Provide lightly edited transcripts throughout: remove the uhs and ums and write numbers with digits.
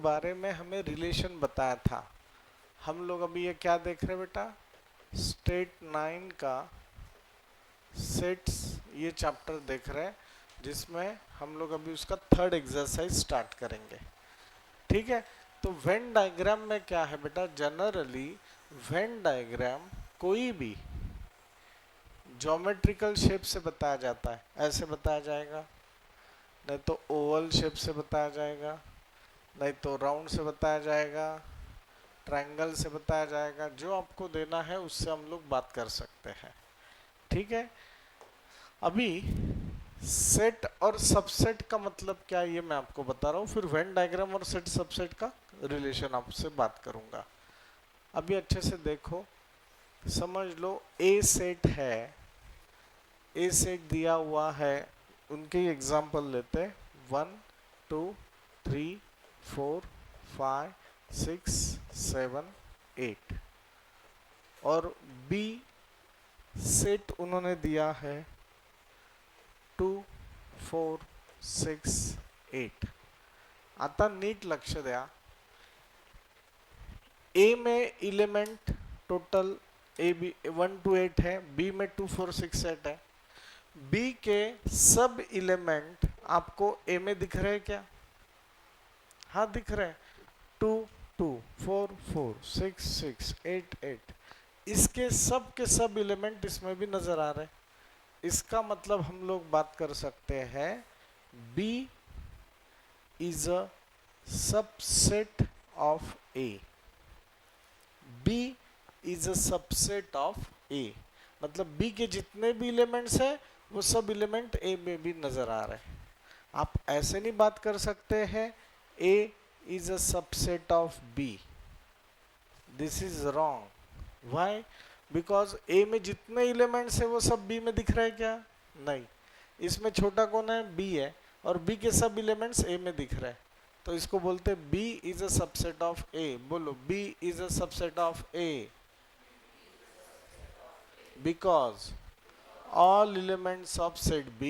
बारे में हमें रिलेशन बताया था। हम लोग अभी ये क्या देख रहे हैं बेटा, स्टेट 9 का सेट्स ये चैप्टर देख रहे हैं, जिसमें हम लोग अभी उसका थर्ड एक्सरसाइज स्टार्ट करेंगे। ठीक है, तो वेन डायग्राम में क्या है बेटा, जनरली वेन डायग्राम कोई भी ज्योमेट्रिकल शेप से बताया जाता है। ऐसे बताया जाएगा, नहीं तो ओवल शेप से बताया जाएगा, नहीं तो राउंड से बताया जाएगा, ट्रायंगल से बताया जाएगा। जो आपको देना है उससे हम लोग बात कर सकते हैं। ठीक है, अभी सेट और सबसेट का मतलब क्या है ये मैं आपको बता रहा हूँ, फिर वेन डायग्राम और सेट सबसेट का रिलेशन आपसे बात करूंगा। अभी अच्छे से देखो, समझ लो ए सेट है, ए सेट दिया हुआ है, उनके एग्जाम्पल लेते हैं 1 2 3 4 5 6 7 8, और बी सेट उन्होंने दिया है 2 4 6 8। आता नीट लक्ष द्या, ए में element total A B 1 to 8 है, बी में 2 4 6 8 है। बी के सब एलिमेंट आपको ए में दिख रहे हैं क्या? हाँ दिख रहे हैं, 2 2 4 4 6 6 8 8। इसके सब के सब एलिमेंट इसमें भी नजर आ रहे हैं। इसका मतलब हम लोग बात कर सकते हैं B is a subset of A। B is a subset of A, मतलब B के जितने भी एलिमेंट्स हैं वो सब एलिमेंट A में भी नजर आ रहे हैं। आप ऐसे नहीं बात कर सकते हैं A is a subset of B, this is wrong. Why? Because A में जितने एलिमेंट्स है वो सब B में दिख रहे हैं क्या? नहीं, इसमें छोटा कौन है? B है, और B के सब एलिमेंट्स A में दिख रहे हैं, तो इसको बोलते हैं B is a subset of A। बोलो, B is a subset of A because all elements of set B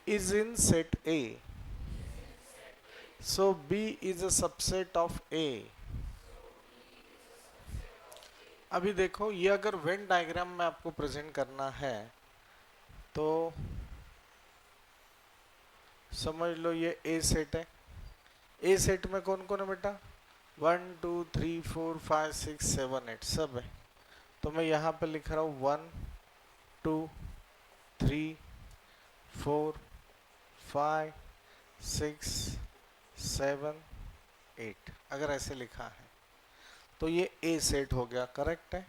is in set A, so B is a subset of A। अभी देखो, ये अगर वेन डायग्राम में आपको present करना है तो समझ लो ये ए सेट है। ए सेट में कौन कौन है बेटा? 1 2 3 4 5 6 7 8 सब है। तो मैं यहाँ पे लिख रहा हूँ 1 2 3 4 5 6 7 8, अगर ऐसे लिखा है तो ये ए सेट हो गया, करेक्ट है।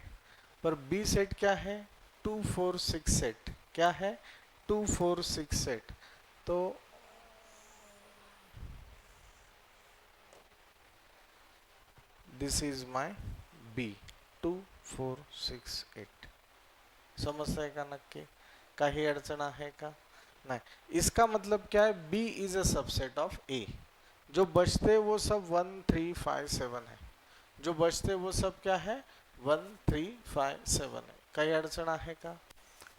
पर बी सेट क्या है? 2 4 6 सेट क्या है? 2 4 6 सेट। तो दिस इज माय बी 2 4 6 8। समजतंय का नक्की? काही अडचण आहे का? नाही। इसका मतलब क्या है? B is a subset of A. जो बचते वो सब 1 3 5 7 है, जो बचते वो सब क्या है? 1 3 5 7 है। काही अडचण आहे का?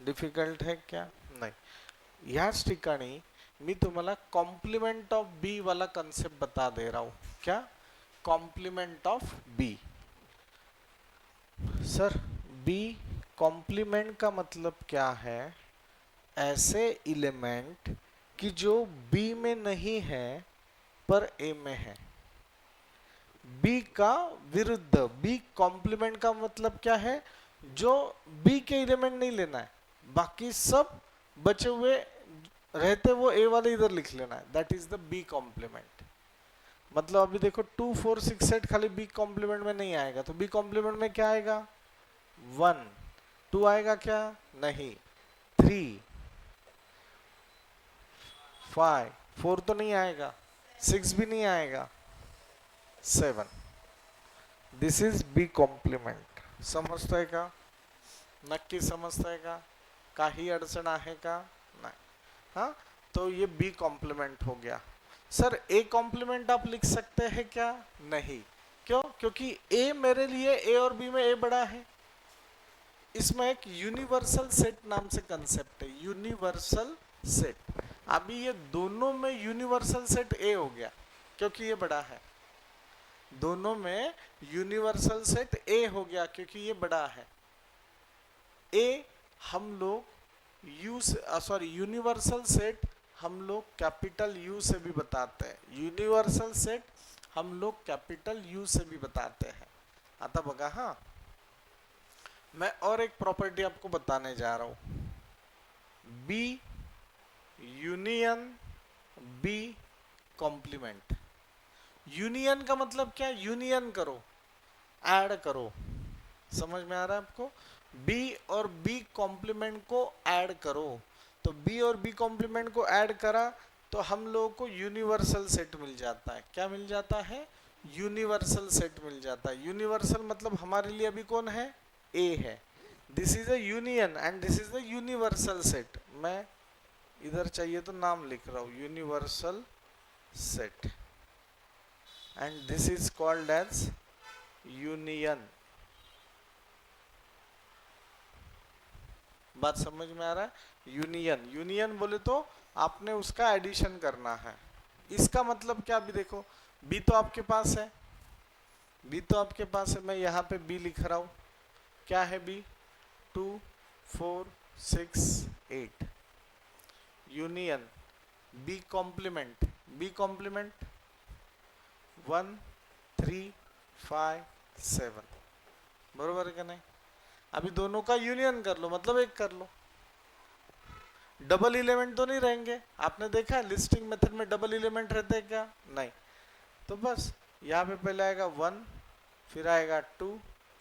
डिफिकल्ट है क्या? नाही। याच ठिकाणी मी तुम्हाला कॉम्प्लिमेंट ऑफ बी वाला कंसेप्ट बता दे रहा हूं। क्या? Complement of B. Sir B complement का मतलब क्या है? ऐसे एलिमेंट कि जो बी में नहीं है पर ए में है। बी का विरुद्ध, बी कॉम्प्लीमेंट का मतलब क्या है? जो बी के एलिमेंट नहीं लेना है, बाकी सब बचे हुए रहते वो ए वाले इधर लिख लेना है, that is the B complement. मतलब अभी देखो 2 4 6 8 खाली बी कॉम्प्लीमेंट में नहीं आएगा, तो बी कॉम्प्लीमेंट में क्या आएगा? 1 2 आएगा क्या? नहीं। 3 5 4 तो नहीं आएगा, 6 भी नहीं आएगा, 7। This is B complement. समजतंय का? नक्की समजतंय का? काही अडचण आहे का? नाही। हाँ, तो ये बी कॉम्प्लीमेंट हो गया। सर ए कॉम्प्लीमेंट आप लिख सकते हैं क्या? नहीं। क्यों? क्योंकि ए मेरे लिए ए और बी में ए बड़ा है। इसमें एक यूनिवर्सल सेट नाम से कंसेप्ट है, यूनिवर्सल सेट। अभी ये दोनों में यूनिवर्सल सेट ए हो गया क्योंकि ये बड़ा है, दोनों में यूनिवर्सल सेट ए हो गया क्योंकि ये बड़ा है। ए हम लोग यू से सॉरी यूनिवर्सल सेट हम लोग कैपिटल यू से भी बताते हैं, यूनिवर्सल सेट हम लोग कैपिटल यू से भी बताते हैं। आता बघा हाँ, मैं और एक प्रॉपर्टी आपको बताने जा रहा हूं, B union B complement. Union का मतलब क्या, यूनियन करो, ऐड करो, समझ में आ रहा है आपको? बी और बी कॉम्प्लीमेंट को ऐड करो, तो बी और बी कॉम्प्लीमेंट को ऐड करा तो हम लोगों को यूनिवर्सल सेट मिल जाता है। क्या मिल जाता है? यूनिवर्सल सेट मिल जाता है। यूनिवर्सल मतलब हमारे लिए अभी कौन है? ए है। This is a union and this is the universal set. मैं इधर चाहिए तो नाम लिख रहा हूं, universal set, and this is called as union. बात समझ में आ रहा है? यूनियन, यूनियन बोले तो आपने उसका एडिशन करना है। इसका मतलब क्या, अभी देखो बी तो आपके पास है, बी तो आपके पास है, मैं यहाँ पे बी लिख रहा हूँ। क्या है B? 2 4 6 8 union B complement, B complement 1 3 5 7, बरोबर है क्या नहीं? अभी दोनों का यूनियन कर लो, मतलब एक कर लो। डबल एलिमेंट तो नहीं रहेंगे, आपने देखा है लिस्टिंग मेथड में डबल एलिमेंट रहते हैं क्या? नहीं। तो बस यहाँ पे पहले आएगा 1, फिर आएगा 2,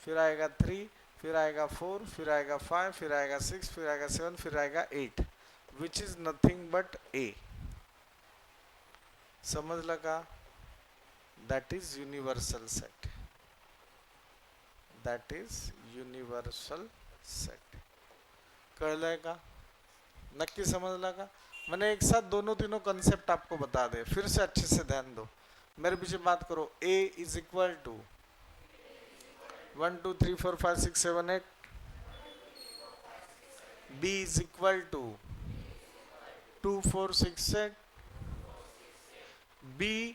फिर आएगा 3, फिर आएगा 4, फिर आएगा 5, फिर आएगा 6, फिर आएगा 7, फिर आएगा 8, which is nothing but A. समझ लगा? That is universal set, that is universal set. कळलंय का? नक्की समझ का? मैंने एक साथ दोनों तीनों कंसेप्ट आपको बता दे, फिर से अच्छे से ध्यान दो, मेरे पीछे बात करो। A is equal to 1 2 3 4 5 6 7 8, B is equal to 2 4 6 8, B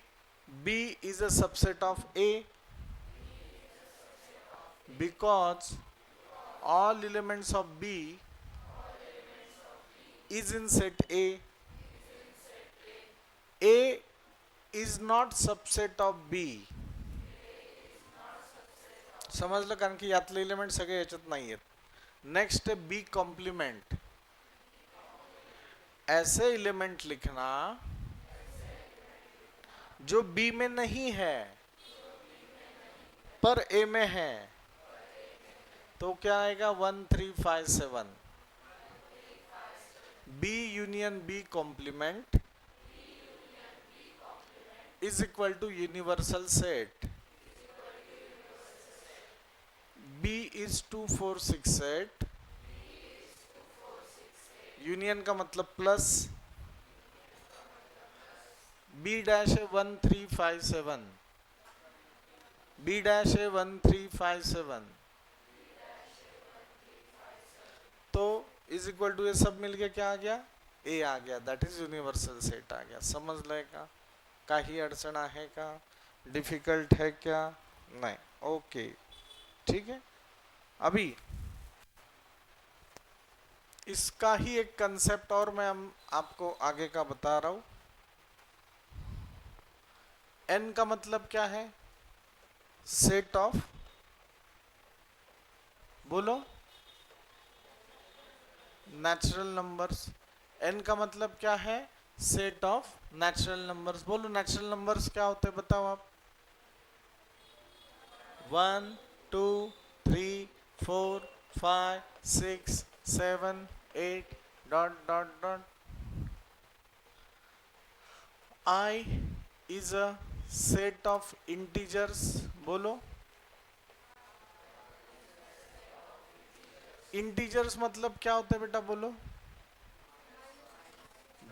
is a subset of A because all elements of B is in set A. A is not subset of B. समजलं? कारण की यातले एलिमेंट सगळे याच्यात नाही आहेत। नेक्स्ट है B complement, ऐसे एलिमेंट लिखना जो बी में नहीं है पर ए में है। तो क्या आएगा? 1 3 5 7, B union B complement is equal to universal set. B is 2 4 6 8, union का मतलब प्लस, बी डैश है 1 3 5 7, बी डैश है 1 3 5 7, तो इज इक्वल टू ये सब मिलके क्या आ गया? ए आ गया, दैट इज यूनिवर्सल सेट आ गया। समझ लेगा? काही अडचण आहे का? डिफिकल्ट है क्या? नहीं। ओके ठीक है। अभी इसका ही एक कंसेप्ट और मैं आपको आगे का बता रहा हूं। एन का मतलब क्या है? सेट ऑफ, बोलो, नेचुरल नंबर्स। एन का मतलब क्या है? Set of natural numbers. बोलो नेचुरल नंबर्स क्या होते हैं बताओ आप? 1 2 3 4 5 6 7 8 dot dot dot. I is a set of integers। बोलो, इंटीजर्स मतलब क्या होता है बेटा? बोलो,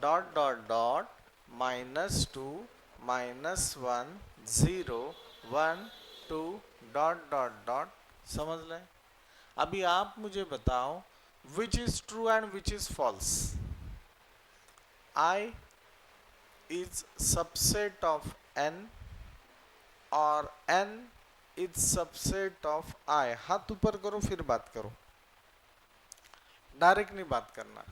dot dot dot -2 -1 0 1 2 dot dot dot. समझ लें? अभी आप मुझे बताओ which is true and which is false. I is subset of n और n इज सबसेट ऑफ I। हाथ ऊपर करो फिर बात करो, डायरेक्ट नहीं बात करना।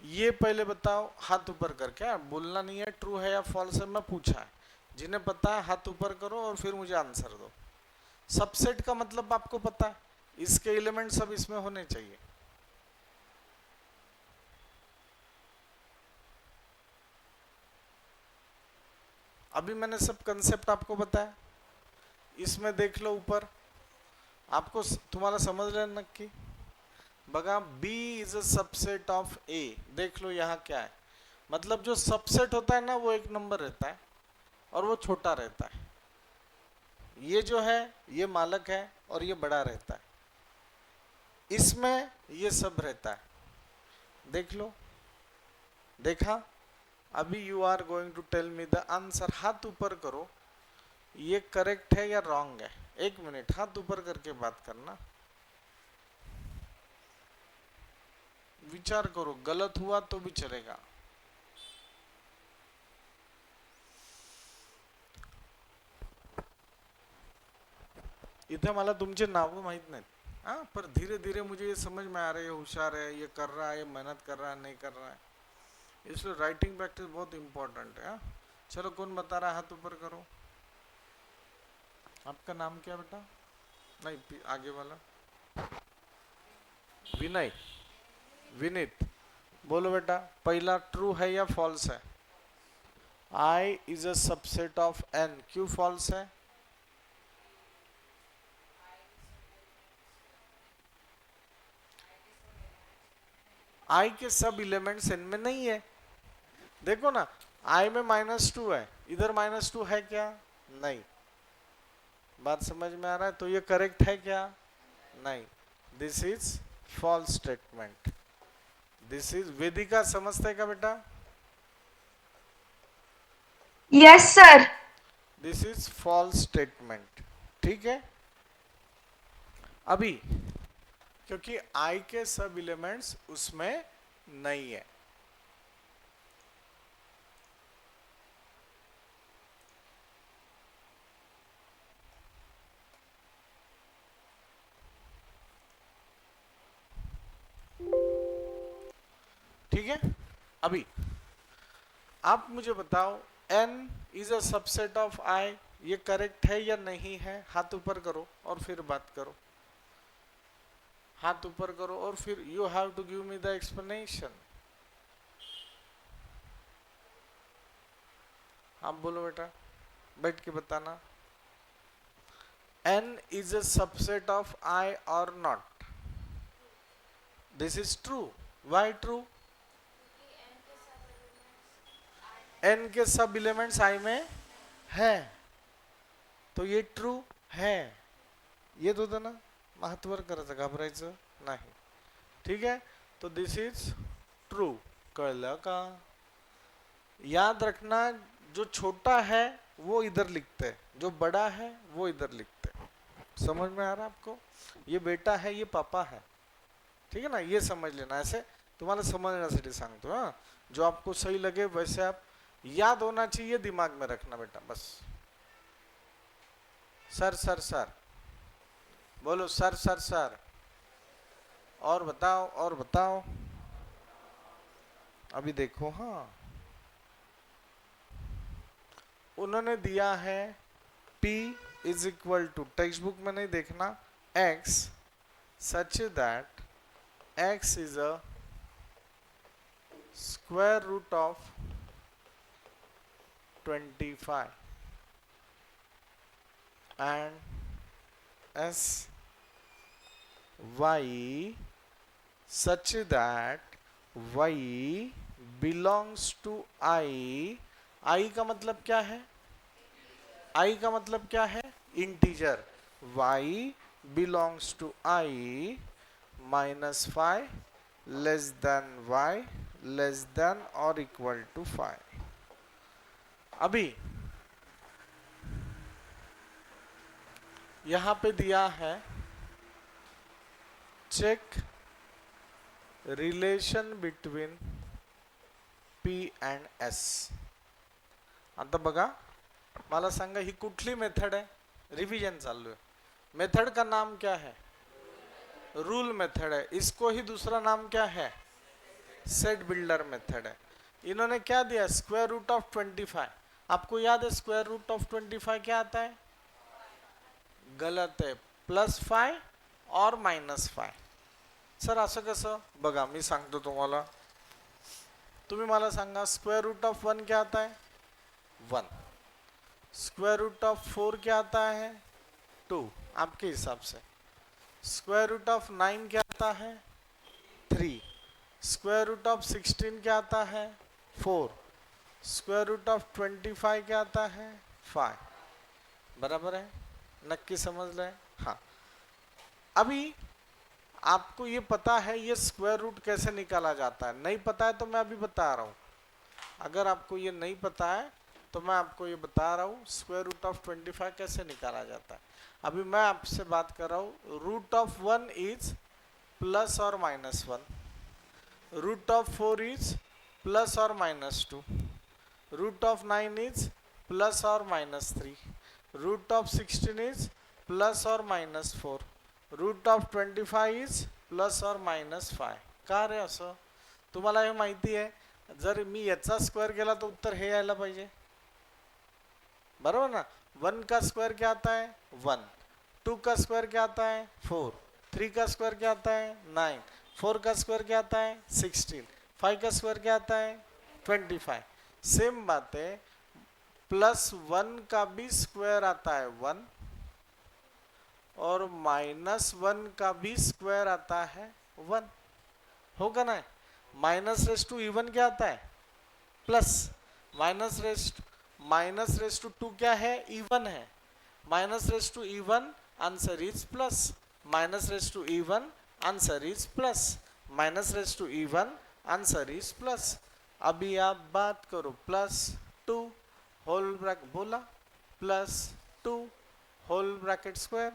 ये पहले बताओ, हाथ ऊपर कर, क्या बोलना नहीं है, ट्रू है या फॉल्स है, मैं पूछा है। जिन्हें पता है हाथ ऊपर करो और फिर मुझे आंसर दो। सबसेट का मतलब आपको पता है, इसके एलिमेंट सब इसमें होने चाहिए। अभी मैंने सब कंसेप्ट आपको बताया, इसमें देख लो ऊपर, आपको तुम्हारा समझ रहे नक्की बगा। B is a subset of A। देख लो यहाँ क्या है, मतलब जो सबसेट होता है ना वो एक नंबर रहता है और वो छोटा रहता है। ये जो है ये मालक है और ये बड़ा रहता है, इसमें ये सब रहता है। देख लो, देखा। अभी you are going to tell me the answer. हाथ ऊपर करो, ये करेक्ट है या रॉन्ग है। एक मिनट, हाथ ऊपर करके बात करना, विचार करो, गलत हुआ तो भी चलेगा। इथे मला तुमचे नाव माहित नाहीत, हाँ, पर धीरे धीरे मुझे ये समझ में आ रहा है, ये होशियार है, ये कर रहा है, ये मेहनत कर रहा है, नहीं कर रहा है। इसलिए राइटिंग प्रैक्टिस बहुत इंपॉर्टेंट है। चलो, कौन बता रहा है, हाथ ऊपर करो। आपका नाम क्या बेटा? नहीं, आगे वाला विनय, विनीत। बोलो बेटा, पहला ट्रू है या फॉल्स है? I is a subset of n। क्यों फॉल्स है? I के सब इलेमेंट्स n में नहीं है। देखो ना, I में -2 है, इधर -2 है क्या? नहीं। बात समझ में आ रहा है? तो ये करेक्ट है क्या? नहीं। This is false statement. This is, Vedika समझते का बेटा? Yes sir. This is false statement, ठीक है। अभी क्योंकि I के सब एलिमेंट्स उसमें नहीं है। ठीक है। अभी आप मुझे बताओ, n is a subset of I, ये करेक्ट है या नहीं है? हाथ ऊपर करो और फिर बात करो। हाथ ऊपर करो और फिर you have to give me the explanation. आप बोलो बेटा, बैठ के बताना। n is a subset of I और नॉट? This is true. Why true? n के सब एलिमेंट्स I में है, तो ये ट्रू है। ये दो ना, महत्वर करायचं, घाबरायचं नाही, ठीक है। तो दिस इज ट्रू। कळलं का? याद रखना, जो छोटा है वो इधर लिखते हैं, जो बड़ा है वो इधर लिखते हैं। समझ में आ रहा है आपको? ये बेटा है, ये पापा है, ठीक है ना, ये समझ लेना। ऐसे तुम्हारा समझण्यासाठी सांगतो। हाँ, जो आपको सही लगे वैसे आप, याद होना चाहिए, दिमाग में रखना बेटा, बस। सर सर सर बोलो, सर सर सर। और बताओ, और बताओ। अभी देखो, हाँ, उन्होंने दिया है P is equal to, text book में नहीं देखना, x such that x is a square root of 25 and s y such that y belongs to I का मतलब क्या है? I का मतलब क्या है? Integer. y belongs to I -5 less than y less than और इक्वल टू 5। अभी यहां पे दिया है, check relation between P and S. आता बघा, मला सांगा ही कुठली मेथड है? रिवीजन चालू है. मेथड का नाम क्या है? रूल मेथड है. इसको ही दूसरा नाम क्या है? सेट बिल्डर मेथड है. इन्होंने क्या दिया? Square root of 25. आपको याद है स्क्वायर रूट ऑफ 25 क्या आता है? गलत है, +5 और -5. सर असं कसं? बघा मी सांगतो तुम्हाला. तुम्ही मला सांगा स्क्वायर रूट ऑफ 1 क्या आता है? 1. स्क्वायर रूट ऑफ 4 क्या आता है? 2. आपके हिसाब से. स्क्वायर रूट ऑफ 9 क्या आता है? 3. स्क्वायर रूट ऑफ 16 क्या आता है? 4. स्क्वायर रूट ऑफ 25 क्या आता है? 5. बराबर है? नक्की समझ लें. हाँ, अभी आपको ये पता है ये स्क्वायर रूट कैसे निकाला जाता है? नहीं पता है तो मैं अभी बता रहा हूँ. अगर आपको ये नहीं पता है तो मैं आपको ये बता रहा हूँ स्क्वायर रूट ऑफ 25 कैसे निकाला जाता है. अभी मैं आपसे बात कर रहा हूँ. रूट ऑफ 1 इज प्लस और -1. रूट ऑफ 4 इज प्लस और -2. रूट ऑफ 9 इज प्लस और -3. रूट ऑफ 16 इज प्लस और -4. रूट ऑफ 25 इज प्लस और -5. का रे असं? तुम्हाला हे माहिती आहे जर मी याचा स्क्वायर केला तो उत्तर हे यायला पाहिजे. बरोबर ना? 1 का स्क्वायर क्या आता है? 1. 2 का स्क्वायर क्या आता है? 4. 3 का स्क्वायर क्या आता है? 9. 4 का स्क्वायर क्या आता है? 16. 5 का स्क्वायर क्या आता है? 25. सेम बात है, +1 का भी स्क्वायर आता है 1 और -1 का भी स्क्वायर आता है 1. होगा ना? -2 इवन क्या आता है? प्लस. -2 क्या है? इवन है. -2 even answer is plus. -2 even answer is plus. -2 even answer is plus. अभी आप बात करो +2 होल ब्रैकेट बोला +2 whole bracket square.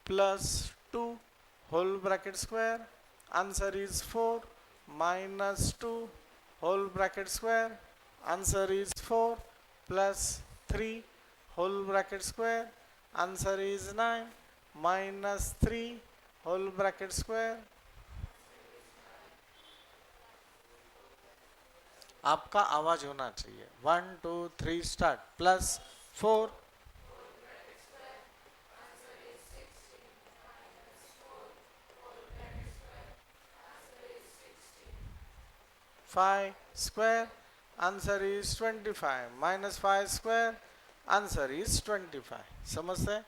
+2 whole bracket square. Answer is 4. -2 whole bracket square. Answer is 4. +3 whole bracket square. Answer is 9. -3 whole bracket square. आपका आवाज होना चाहिए. 1 2 3 start. +4 5 square. Answer is 25. -5 square. Answer is 25. समजतंय?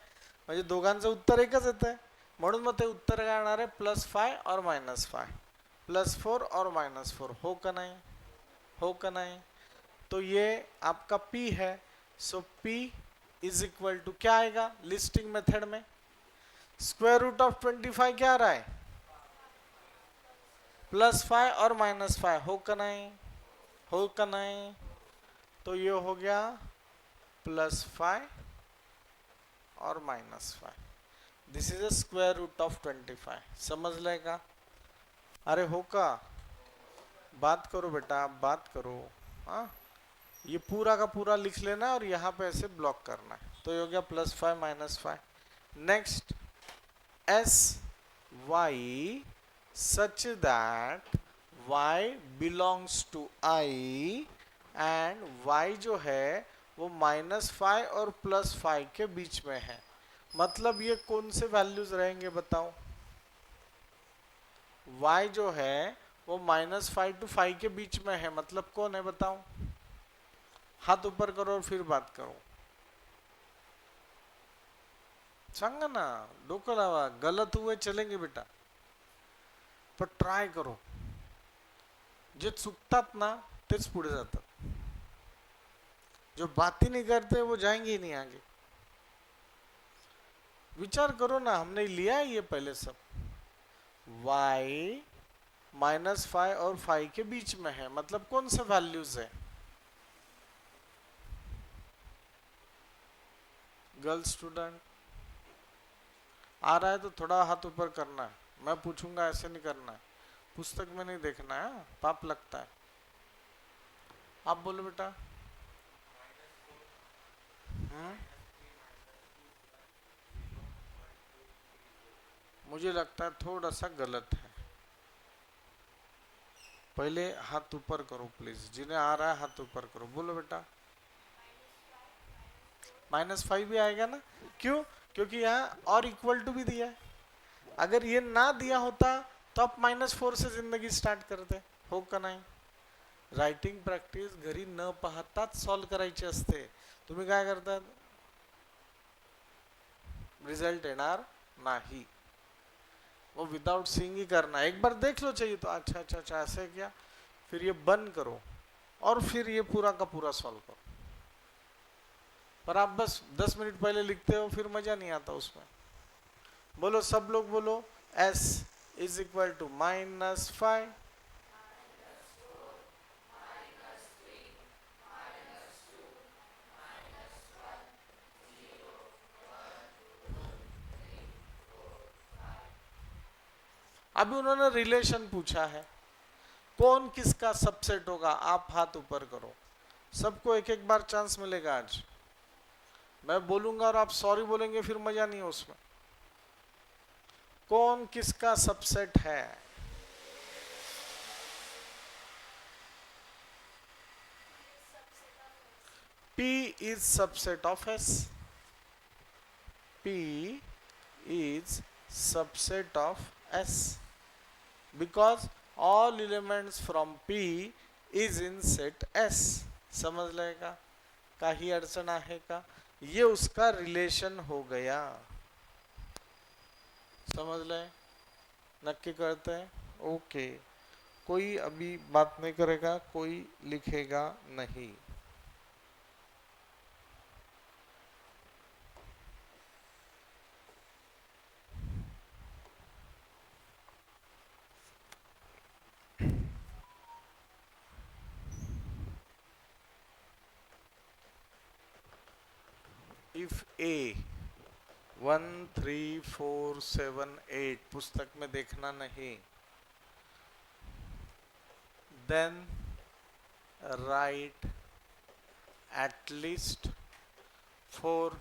म्हणजे दोघांचं उत्तर एकच येतं आहे. म्हणून मग ते उत्तर काय येणार आहे? +5 और -5. +4 और -4. हो का नहीं? हो का नहीं? तो ये आपका P है. सो P इज इक्वल टू क्या आएगा लिस्टिंग मेथड में? स्क्वायर रूट ऑफ 25 क्या आ रहा है? +5 और -5. हो का नहीं? हो का नहीं? तो ये हो गया +5 और -5. This is a square root of 25. समझ लेगा? अरे हो का? बात करो बेटा, बात करो. हाँ, ये पूरा का पूरा लिख लेना और यहाँ पे ऐसे ब्लॉक करना है. तो ये हो गया +5 -5. Next, SY such that y belongs to I and y जो है वो -5 और +5 के बीच में है. मतलब ये कौन से वैल्यूज रहेंगे बताओ? y जो है वो -5 to 5 के बीच में है. मतलब कौन है बताओ? हाथ ऊपर करो और फिर बात करो. सांगा ना, डोकं लावा. गलत हुए चलेंगे बेटा, पण ट्राय करो. जे चुकतात ना तेच पुढे जातात. जो बात ही नहीं करते वो जाएंगे ही नहीं आगे. विचार करो ना, हमने लिया है ये पहले सब. y -5 और 5 के बीच में है, मतलब कौन से वैल्यूज है? गर्ल स्टूडेंट आ रहा है तो थोड़ा हाथ ऊपर करना है, मैं पूछूंगा ऐसे नहीं करना है, पुस्तक में नहीं देखना है, पाप लगता है। आप बोलो बेटा। मुझे लगता है थोड़ा सा गलत है, पहले हाथ ऊपर करो प्लीज, जिन्हें आ रहा है हाथ ऊपर करो, बोलो बेटा। -5 भी आएगा ना, क्यों? क्योंकि यहाँ और इक्वल टू भी दिया है, अगर ये ना दिया होता तो आप -4 से जिंदगी स्टार्ट करते, हो का नाही? रायटिंग प्रॅक्टिस घरी न पाहताच सॉल्व करायची असते, तुम्ही काय करतात? रिजल्ट येणार नाही, वो विदाउट सीइंग ही करना, एक बार देख लो चाहिए तो अच्छा अच्छा अच्छा ऐसे क्या, फिर ये बंद करो और फिर ये पूरा का पूरा सॉल्व करो। पर आप बस 10 मिनट पहले लिखते हो, फिर मजा नहीं आता उसमें। बोलो सब लोग बोलो, s इज इक्वल टू -5 अभी उन्होंने रिलेशन पूछा है, कौन किसका सबसेट होगा? आप हाथ ऊपर करो, सबको एक एक बार चांस मिलेगा आज, मैं बोलूंगा और आप सॉरी बोलेंगे, फिर मजा नहीं है उसमें। कौन किसका सबसेट है? P is subset of S. P is subset of S because all elements from P is in set S. समजलंय का? काही अडचण आहे का? ये उसका रिलेशन हो गया, समझलंय? नक्की करते हैं? ओके, कोई अभी बात नहीं करेगा, कोई लिखेगा नहीं। इफ ए 1 3 4 7 8 पुस्तक में देखना नहीं, then write at least 4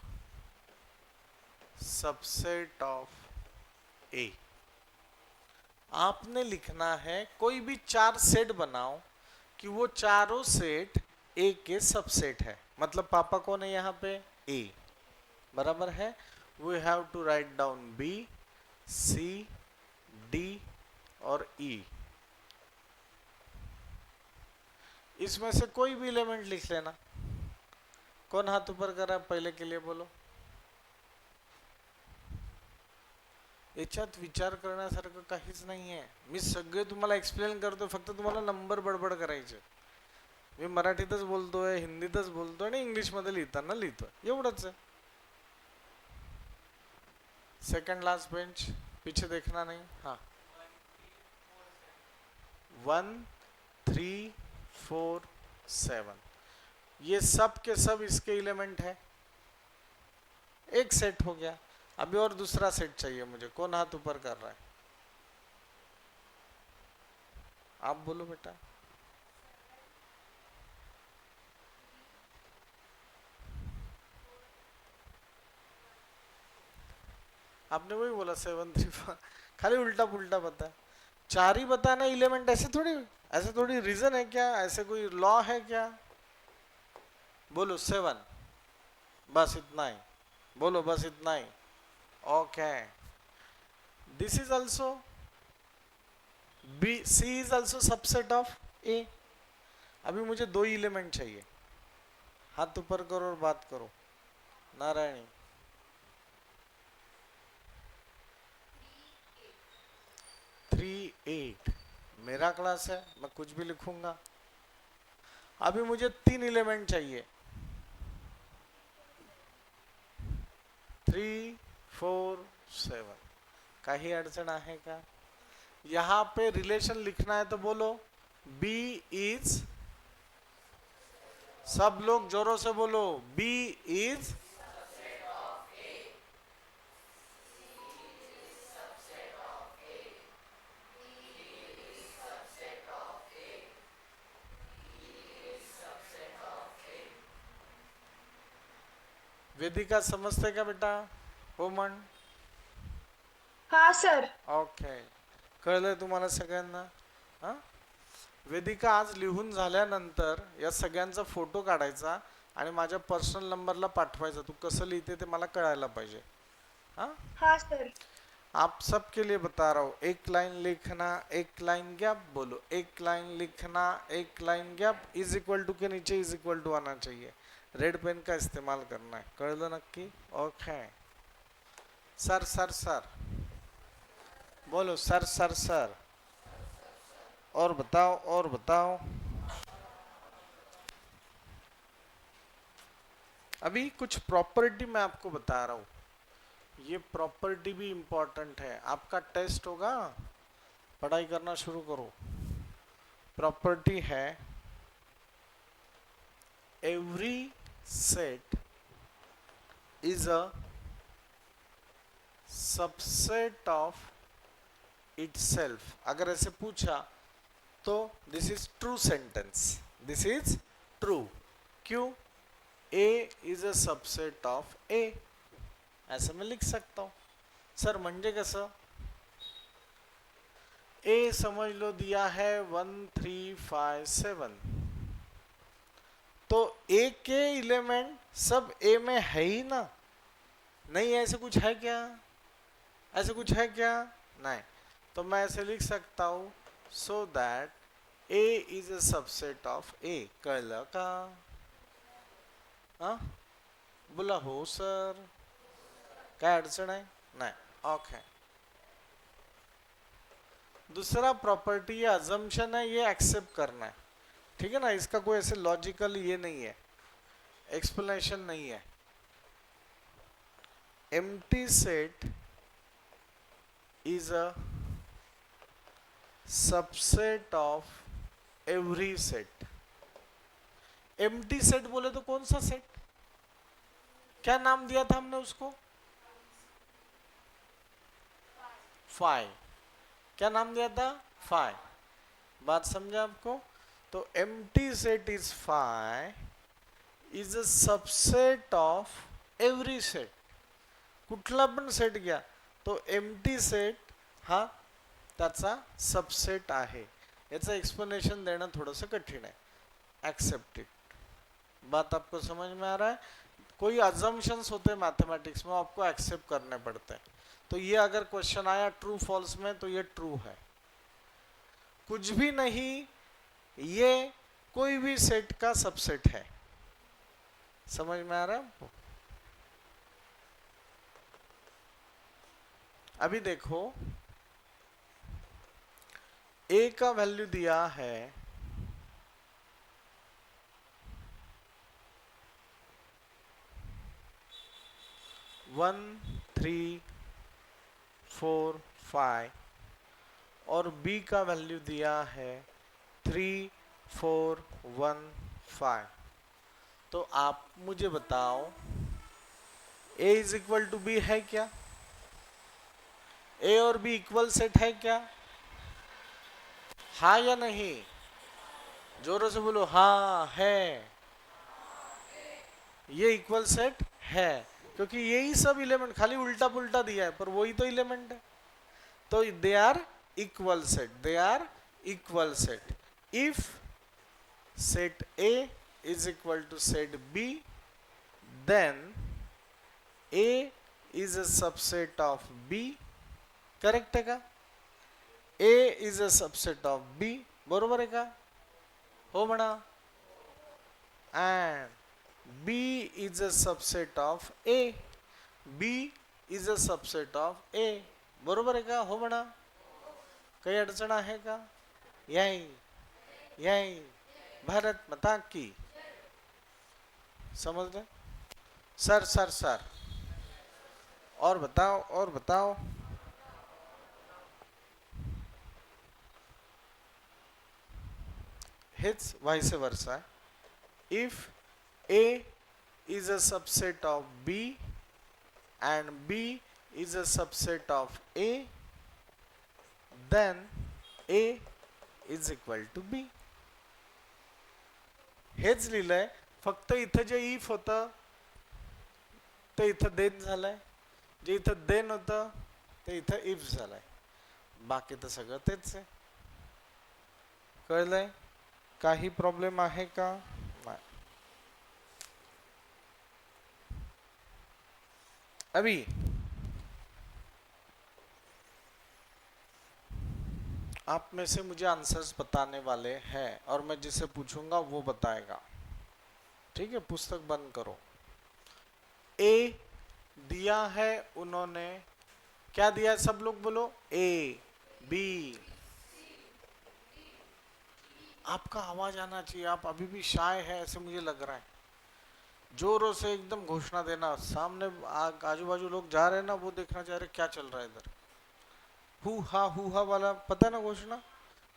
subset of A। आपने लिखना है कोई भी 4 सेट बनाओ कि वो चारों सेट A के सबसेट है, मतलब पापा कौन है यहाँ पे? A, बराबर है। We have to write down B, C, D और E। इसमें से कोई भी एलिमेंट लिख लेना। कौन हाथ ऊपर कर रहा है पहले के लिए, बोलो। याच्यात विचार करण्यासारखं काहीच नाहीये, मी सगळे तुम्हाला एक्सप्लेन करतो, फक्त तुम्हाला नंबर बडबड करायचे। मी मराठीतच बोलतोय, हिंदीतच बोलतोय आणि इंग्लिश मध्ये लिहिताना लिहितोय, एवढंच आहे। सेकंड लास्ट बेंच, पीछे देखना नहीं। हाँ, 1 3 4 7 ये सब के सब इसके एलिमेंट है, एक सेट हो गया। अभी और दूसरा सेट चाहिए मुझे, कौन हाथ ऊपर कर रहा है? आप बोलो बेटा। आपने वही बोला 7 3 4, खाली उल्टा पुल्टा बता, 4 ही बताना एलिमेंट, ऐसे थोड़ी रीजन है क्या? ऐसे कोई लॉ है क्या? बोलो 7, बस इतना ही बोलो, बस इतना ही। Okay, this is also B, C is also subset of A. अभी मुझे 2 एलिमेंट चाहिए, हाथ ऊपर करो और बात करो। नारायणी, 3 8 मेरा क्लास है, मैं कुछ भी लिखूंगा। अभी मुझे 3 एलिमेंट चाहिए, 3 4 7, काही अडचण आहे का? यहाँ पे रिलेशन लिखना है तो बोलो B इज, सब लोग जोरों से बोलो, B इज, वेदिका समजते का बेटा? होमन? हाँ सर. ओके, कळलंय तुम्हाला सगळ्यांना? हा, वेदिका आज लिहून झाल्यानंतर या सगळ्यांचा फोटो काढायचा आणि माझ्या पर्सनल नंबरला पाठवायचा. तू कसं लिहिते ते मला कळायला पाहिजे. हाँ, हाँ सर. आप सबके लिए बता रहा हूँ, एक लाइन लिखना, एक लाइन गैप बोलो, एक लाइन लिखना, एक line gap, is equal to के नीचे इज इक्वल टू आना चाहिए. रेड पेन का इस्तेमाल करना है, कळलं नक्की? ओके. सर सर सर बोलो, सर सर सर. और बताओ, और बताओ. अभी कुछ प्रॉपर्टी मैं आपको बता रहा हूँ. ये प्रॉपर्टी भी इम्पोर्टेंट है. आपका टेस्ट होगा, पढ़ाई करना शुरू करो. प्रॉपर्टी है every set is a subset of itself. अगर ऐसे पूछा तो this is true sentence. This is true. क्यों? ए इज अ सबसेट ऑफ ए. ऐसे मैं लिख सकता हूं. सर म्हणजे कसं? ए समझ लो दिया है 1 3 5 7. तो ए के एलिमेंट सब ए में है ही ना? नहीं, ऐसे कुछ है क्या? ऐसे कुछ है क्या? नहीं. तो मैं ऐसे लिख सकता हूं, so that A is a subset of A. कळलं का? हा, बोला हो सर. काय अडचण आहे? नाही. ओके. दूसरा प्रॉपर्टी ये अजम्पशन है, ये एक्सेप्ट करना है. ठीक है ना? इसका कोई ऐसे लॉजिकल ये नहीं है, एक्सप्लेनेशन नहीं है. Empty set is a subset of every set. Empty set बोले तो कौन सा सेट? क्या नाम दिया था हमने उसको? फाइव. क्या नाम दिया था? फाइव. बात समझा आपको? तो empty set is five is a subset of every set. कुठला पण सेट घ्या तो एम्प्टी सेट हा त्याचा सबसेट आहे. याचं एक्सप्लेनेशन देणं थोडंसं कठीण आहे. Accept it. बात आपको समझ में आ रहा है? कोई अजम्पशंस होते हैं मैथमेटिक्स में, आपको एक्सेप्ट करने पड़ते हैं. तो ये अगर क्वेश्चन आया ट्रू फॉल्स में तो ये ट्रू है. कुछ भी नहीं, ये कोई भी सेट का सबसेट है. समझ में आ रहा है आपको? अभी देखो, ए का वैल्यू दिया है 1 3 4 5 और बी का वैल्यू दिया है 3 4 1 5. तो आप मुझे बताओ ए इज इक्वल टू बी है क्या? ए और बी इक्वल सेट है क्या? हाँ या नहीं? जोरों से बोलो, हाँ है. ये इक्वल सेट है क्योंकि यही सब एलिमेंट, खाली उल्टा पुल्टा दिया है पर वही तो एलिमेंट है. तो they are equal set. They are equal set. If set A is equal to set B, then A is a subset of B. Correct है का? A is a subset of B. बरोबर आहे का? हो म्हणा. And B is a subset of A. B is a subset of A. बरोबर आहे का? हो म्हणा. काही अडचण आहे का? यही यही. भारत माता की. समझ रहे? Sir sir sir. और बताओ, और बताओ. हेच vice versa. If A is a subset of B and B is a subset of A, then A is equal to B. हेच लिहिलंय. फक्त इथं जे इफ होतं ते इथं देन झालंय, जे इथं देन होतं ते इथं इफ झालंय. बाकी तर सगळं तेच आहे. कळलंय? काही प्रॉब्लेम आहे का? नाही. अभी आप में से मुझे आंसर्स बताने वाले हैं और मैं जिसे पूछूंगा वो बताएगा. ठीक है, पुस्तक बंद करो. ए दिया है उन्होंने. क्या दिया है? सब लोग बोलो. ए, बी. आपका आवाज आना चाहिए. आप अभी भी शाय है ऐसे मुझे लग रहा है. जोरों से एकदम घोषणा देना. सामने आजू बाजू लोग जा रहे हैं ना, वो देखना चाह रहे क्या चल रहा है इधर. हु हा वाला पता ना घोषणा.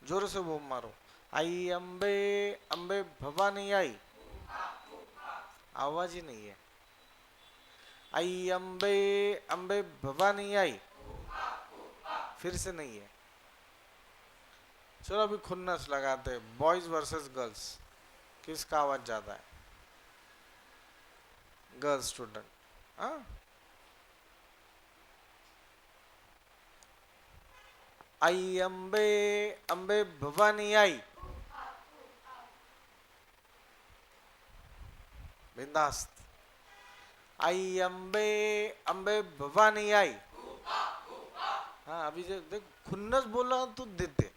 जोरों से वो मारो. आई अंबे अंबे भवानी आई. आवाज ही नहीं है. आई अंबे अंबे भवानी आई. फिर से नहीं है. चलो अभी खुन्नस लगाते हैं. बॉयज वर्सेस गर्ल्स, किसका आवाज ज्यादा है? Girls student. हाँ, आई अंबे अंबे भवानी आई. बिंदास्त. आई अंबे अंबे भवानी आई. हाँ, अभी जो देख खुन्नस बोला तो देते,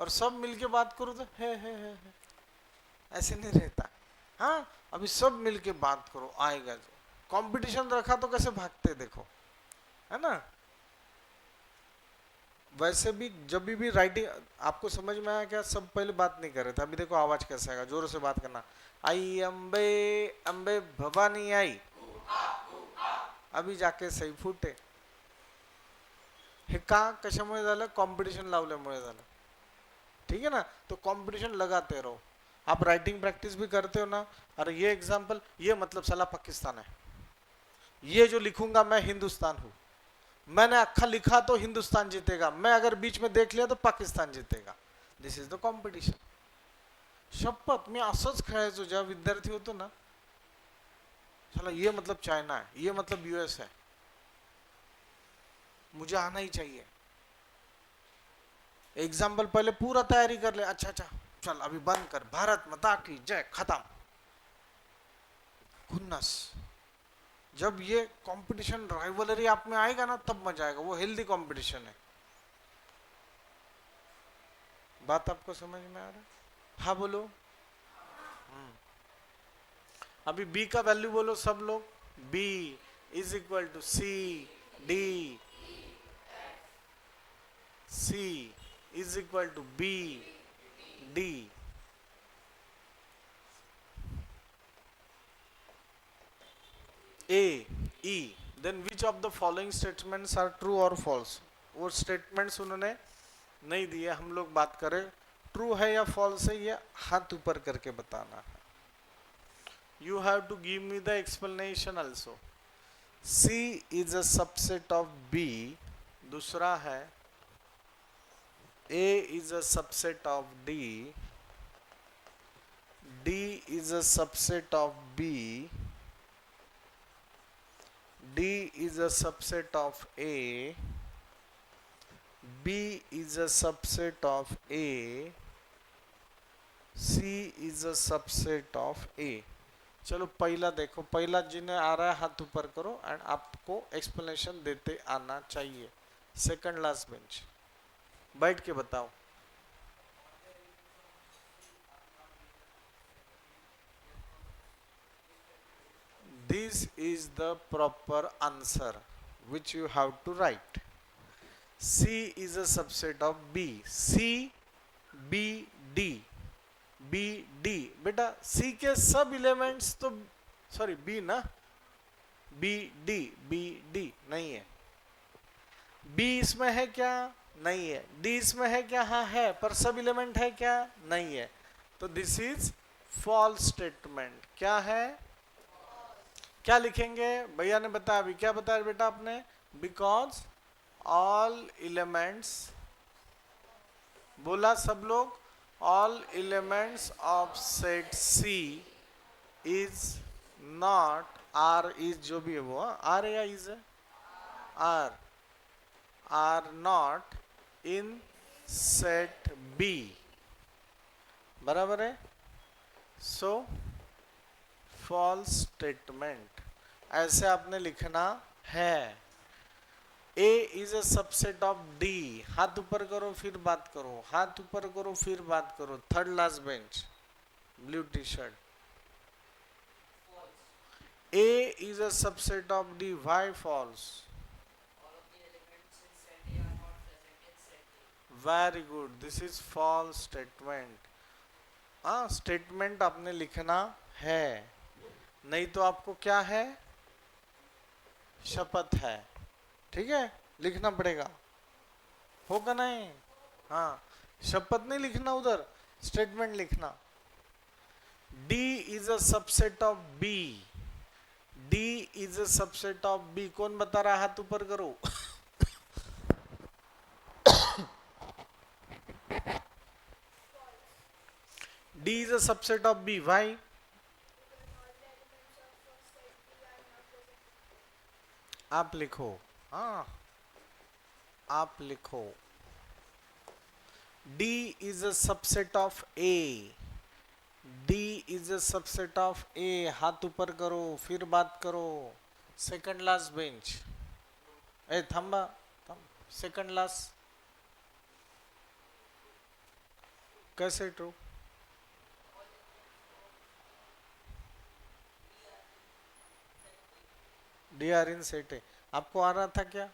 और सब मिलके बात करो तो है. ऐसे नहीं रहता. हाँ, अभी सब मिलके बात करो, आएगा. जो कंपटीशन रखा तो कैसे भागते देखो, है ना. वैसे भी जब भी राइटिंग आपको समझ में आया क्या? सब पहले बात नहीं कर रहे थे. अभी देखो आवाज कैसे आएगा. जोरों से बात करना. आई अंबे अंबे भवानी आई. अभी जाके सही फुटे. हे का कशामुळे झालं? कॉम्पिटिशन लावल्यामुळे झालं. ठीक है ना. तो कंपटीशन लगाते रहो. आप राइटिंग प्रैक्टिस भी करते हो ना. अरे ये एग्जाम्पल, ये मतलब साला पाकिस्तान है. ये जो लिखूंगा मैं हिंदुस्तान हूं. मैंने अक्खा लिखा तो हिंदुस्तान जीतेगा. मैं अगर बीच में देख लिया तो पाकिस्तान जीतेगा. This is the competition. शपथ मी असंच खेळायचो जेव्हा विद्यार्थी होतो ना. चला ये मतलब चाइना है, ये मतलब यूएस है, मुझे आना ही चाहिए. एग्जाम्पल पहले पूरा तैयारी कर ले. अच्छा चल अभी बंद कर. भारत माता की जय. खत्म. खुन्नस. जब ये कंपटीशन राइवलरी आप में आएगा ना, तब मजा आएगा. वो हेल्दी कंपटीशन है. बात आपको समझ में आ रहा है? हाँ बोलो. अभी बी का वैल्यू बोलो सब लोग. B is equal to C D. C is equal to B D. A E. Then which of the following statements are true और फॉल्स. वो स्टेटमेंट्स उन्होंने नहीं दिए. हम लोग बात करें ट्रू है या फॉल्स है, ये हाथ ऊपर करके बताना है. You have to give me the explanation also. C is a subset of B. दूसरा है A is a subset of D. D is a subset of B. D is a subset of A. B is a subset of A. C is a subset of A. चलो पहला देखो. पहला जिन्हें आ रहा है हाथ ऊपर करो एंड आपको एक्सप्लेनेशन देते आना चाहिए. सेकंड लास्ट बेंच बैठ के बताओ. This is the proper answer which you have to write. C is a subset of B. C B D. B D. बेटा सी के सब एलिमेंट्स तो सॉरी बी ना. बी डी नहीं है. बी इसमें है क्या? नहीं है. डी इसमें है क्या? हाँ है, पर सब एलिमेंट है क्या? नहीं है. तो दिस इज फॉल्स स्टेटमेंट। क्या है, क्या लिखेंगे? भैया ने बताया, अभी क्या बताया बेटा आपने? बिकॉज ऑल एलिमेंट्स, बोला सब लोग, all elements of set C is not, are is जो भी है वो, आर या इज है, are not in set B, बराबर है। सो फॉल्स स्टेटमेंट ऐसे आपने लिखना है। A is a subset of D, हाथ ऊपर करो फिर बात करो, हाथ ऊपर करो फिर बात करो। Third last bench, blue T shirt. A is a subset of D. Why false? Very good. This is false statement. हाँ, स्टेटमेंट आपने लिखना है, नहीं तो आपको क्या है, शपथ है। ठीक है, लिखना पड़ेगा, होगा नहीं? हाँ, शपथ नहीं लिखना, उधर स्टेटमेंट लिखना। D is a subset of B. D is a subset of B. कौन बता रहा है? हाथ ऊपर करो। D is a subset of B. Why? आप लिखो, हाँ आप लिखो। D is a subset of A. D is a subset of A. हाथ ऊपर करो फिर बात करो। सेकंड लास्ट बेंच, ए थांबा, सेकंड लास्ट, कैसे true? D are in set है, आपको आ रहा था क्या?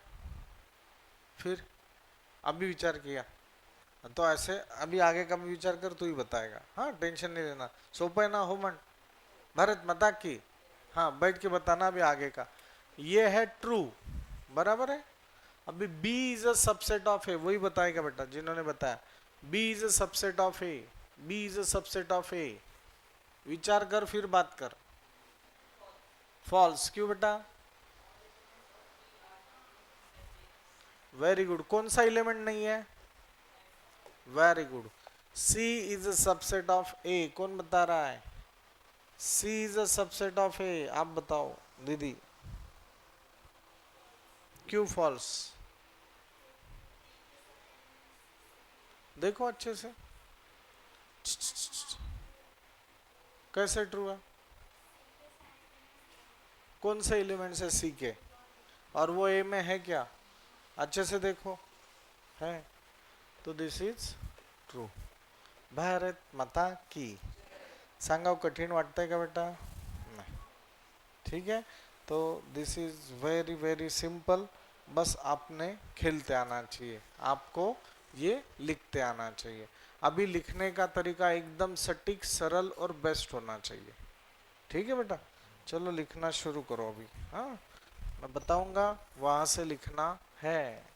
फिर अभी विचार किया तो ऐसे, अभी आगे का भी विचार कर, तू ही बताएगा। हाँ, टेंशन नहीं लेना, सोपा है ना होमन, भारत माता की। हाँ, बैठ के बताना अभी आगे का। ये है ट्रू, बराबर है। अभी B is a subset of A, वही बताएगा बेटा जिन्होंने बताया। B is a subset of A, B is a subset of A. विचार कर फिर बात कर। फॉल्स क्यों बेटा? Very good. कौन सा एलिमेंट नहीं है? Very good. C is a subset of A, कौन बता रहा है? C is a subset of A, आप बताओ दीदी, क्यों फॉल्स? देखो अच्छे से, कैसे ट्रू है? कौन से एलिमेंट से C के, और वो A में है क्या? अच्छे से देखो, है, तो दिस इज ट्रू। भारत माता की। सांगाव कठीण वाटतंय का बेटा? नहीं, ठीक है। तो this is very very simple, बस आपने खेलते आना चाहिए, आपको ये लिखते आना चाहिए। अभी लिखने का तरीका एकदम सटीक, सरल और बेस्ट होना चाहिए। ठीक है बेटा, चलो लिखना शुरू करो अभी। हाँ, मैं बताऊंगा, वहां से लिखना है।